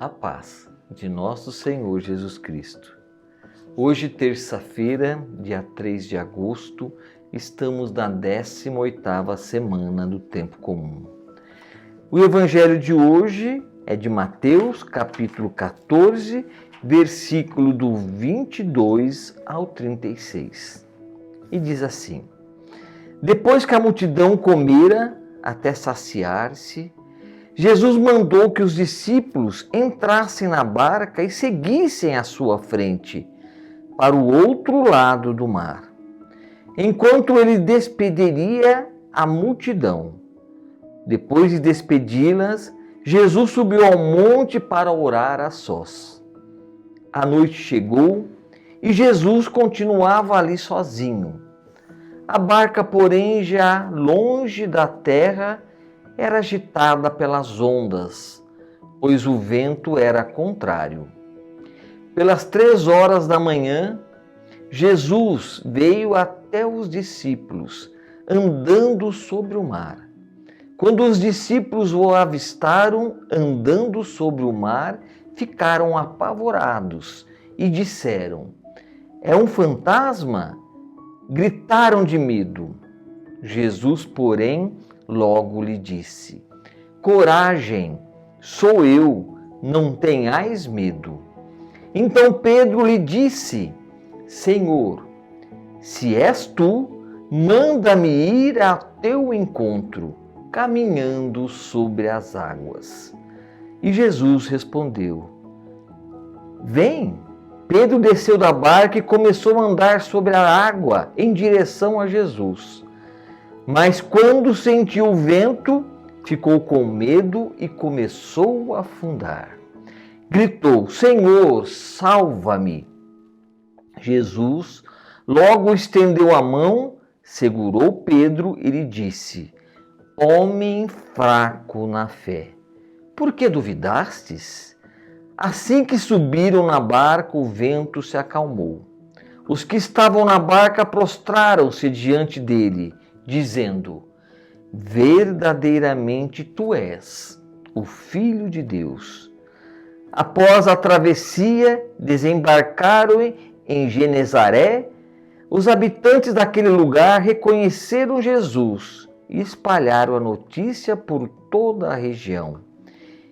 A paz de nosso Senhor Jesus Cristo. Hoje, terça-feira, dia 3 de agosto, estamos na 18ª semana do Tempo Comum. O evangelho de hoje é de Mateus, capítulo 14, versículo do 22 ao 36. E diz assim: Depois que a multidão comera até saciar-se, Jesus mandou que os discípulos entrassem na barca e seguissem à sua frente, para o outro lado do mar, enquanto ele despediria a multidão. Depois de despedi-las, Jesus subiu ao monte para orar a sós. A noite chegou e Jesus continuava ali sozinho. A barca, porém, já longe da terra, era agitada pelas ondas, pois o vento era contrário. Pelas 3 horas da manhã, Jesus veio até os discípulos, andando sobre o mar. Quando os discípulos o avistaram andando sobre o mar, ficaram apavorados e disseram: É um fantasma? Gritaram de medo. Jesus, porém, logo lhe disse: Coragem, sou eu, não tenhais medo. Então Pedro lhe disse: Senhor, se és tu, manda-me ir a teu encontro, caminhando sobre as águas. E Jesus respondeu: Vem. Pedro desceu da barca e começou a andar sobre a água em direção a Jesus. Mas quando sentiu o vento, ficou com medo e começou a afundar. Gritou: Senhor, salva-me! Jesus logo estendeu a mão, segurou Pedro e lhe disse: Homem fraco na fé, por que duvidastes? Assim que subiram na barca, o vento se acalmou. Os que estavam na barca prostraram-se diante dele, dizendo: Verdadeiramente tu és o Filho de Deus. Após a travessia, desembarcaram em Genezaré. Os habitantes daquele lugar reconheceram Jesus e espalharam a notícia por toda a região.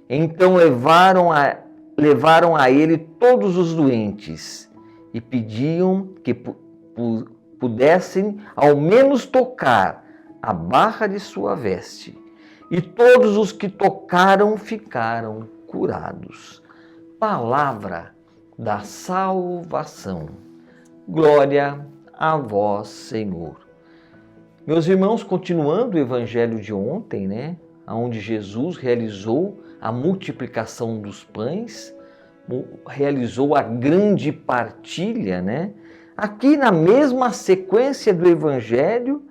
Então levaram a ele todos os doentes e pediam que pudessem ao menos tocar a barra de sua veste. E todos os que tocaram ficaram curados. Palavra da salvação. Glória a vós, Senhor. Meus irmãos, continuando o evangelho de ontem, onde Jesus realizou a multiplicação dos pães, realizou a grande partilha, Aqui na mesma sequência do evangelho,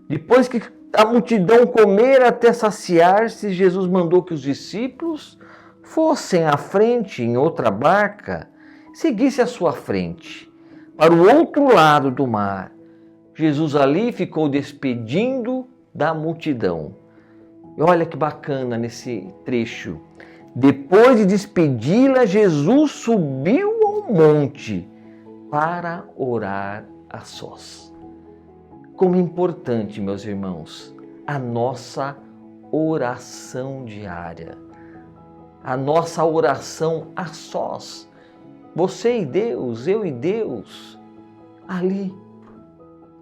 depois que a multidão comer até saciar-se, Jesus mandou que os discípulos fossem à frente em outra barca, seguisse à sua frente, para o outro lado do mar. Jesus ali ficou despedindo da multidão. E olha que bacana nesse trecho. Depois de despedi-la, Jesus subiu ao monte para orar a sós. Como é importante, meus irmãos, a nossa oração diária, a nossa oração a sós. Você e Deus, eu e Deus, ali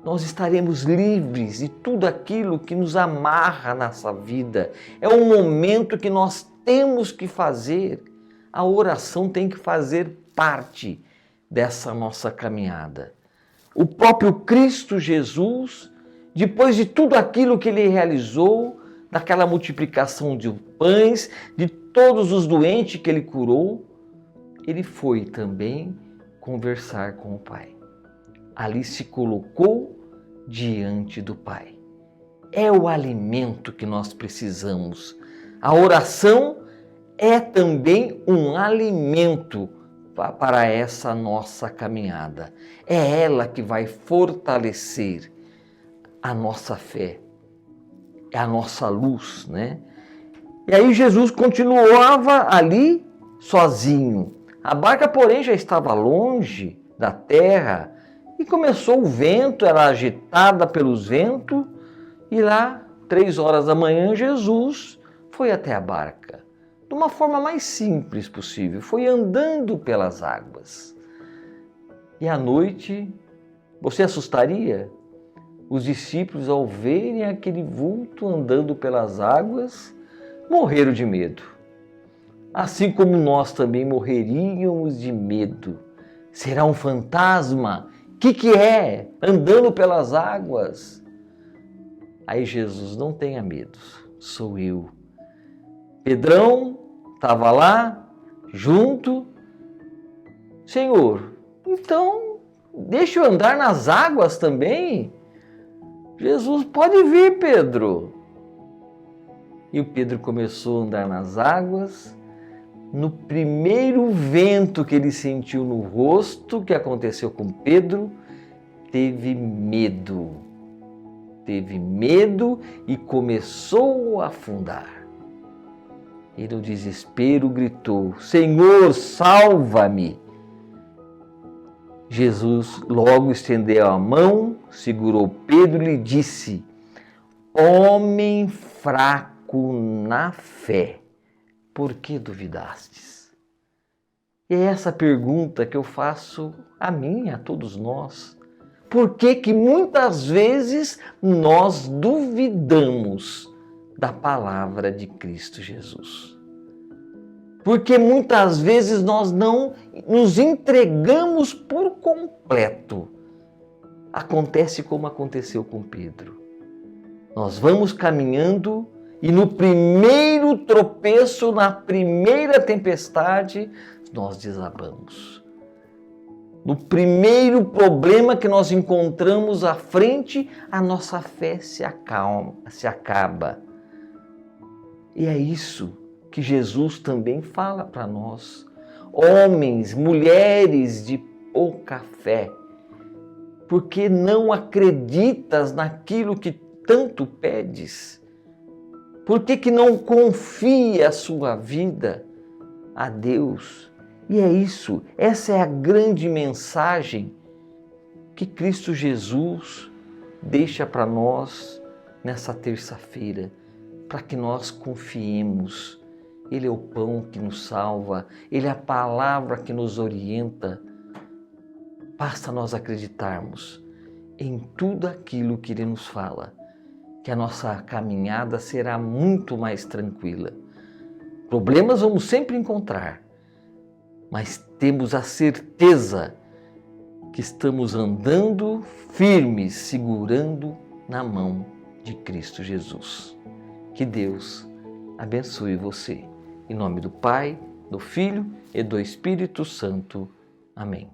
nós estaremos livres de tudo aquilo que nos amarra nessa vida. É um momento que nós temos que fazer. A oração tem que fazer parte dessa nossa caminhada. O próprio Cristo Jesus, depois de tudo aquilo que ele realizou, daquela multiplicação de pães, de todos os doentes que ele curou, ele foi também conversar com o Pai. Ali se colocou diante do Pai. É o alimento que nós precisamos. A oração é também um alimento para essa nossa caminhada. É ela que vai fortalecer a nossa fé, é a nossa luz, E aí Jesus continuava ali sozinho. A barca, porém, já estava longe da terra e começou o vento, era agitada pelos ventos, e lá, 3 horas da manhã, Jesus foi até a barca, de uma forma mais simples possível, foi andando pelas águas. E à noite, você assustaria? Os discípulos, ao verem aquele vulto andando pelas águas, morreram de medo. Assim como nós também morreríamos de medo. Será um fantasma? O que é? Andando pelas águas. Aí Jesus, não tenha medo, sou eu. Pedrão estava lá, junto. Senhor, então deixa eu andar nas águas também? Jesus, pode vir, Pedro. E o Pedro começou a andar nas águas. No primeiro vento que ele sentiu no rosto, o que aconteceu com Pedro? Teve medo. Teve medo e começou a afundar. E no desespero gritou: Senhor, salva-me! Jesus logo estendeu a mão, segurou Pedro e lhe disse: Homem fraco na fé, por que duvidastes? E é essa pergunta que eu faço a mim, a todos nós. Por que muitas vezes nós duvidamos da palavra de Cristo Jesus? Porque muitas vezes nós não nos entregamos por completo. Acontece como aconteceu com Pedro. Nós vamos caminhando e no primeiro tropeço, na primeira tempestade, nós desabamos. No primeiro problema que nós encontramos à frente, a nossa fé se acaba. E é isso que Jesus também fala para nós. Homens, mulheres de pouca fé, porque não acreditas naquilo que tanto pedes? Por que não confia a sua vida a Deus? E é isso, essa é a grande mensagem que Cristo Jesus deixa para nós nessa terça-feira, para que nós confiemos. Ele é o pão que nos salva, Ele é a palavra que nos orienta. Basta nós acreditarmos em tudo aquilo que Ele nos fala, que a nossa caminhada será muito mais tranquila. Problemas vamos sempre encontrar, mas temos a certeza que estamos andando firmes, segurando na mão de Cristo Jesus. Que Deus abençoe você. Em nome do Pai, do Filho e do Espírito Santo. Amém.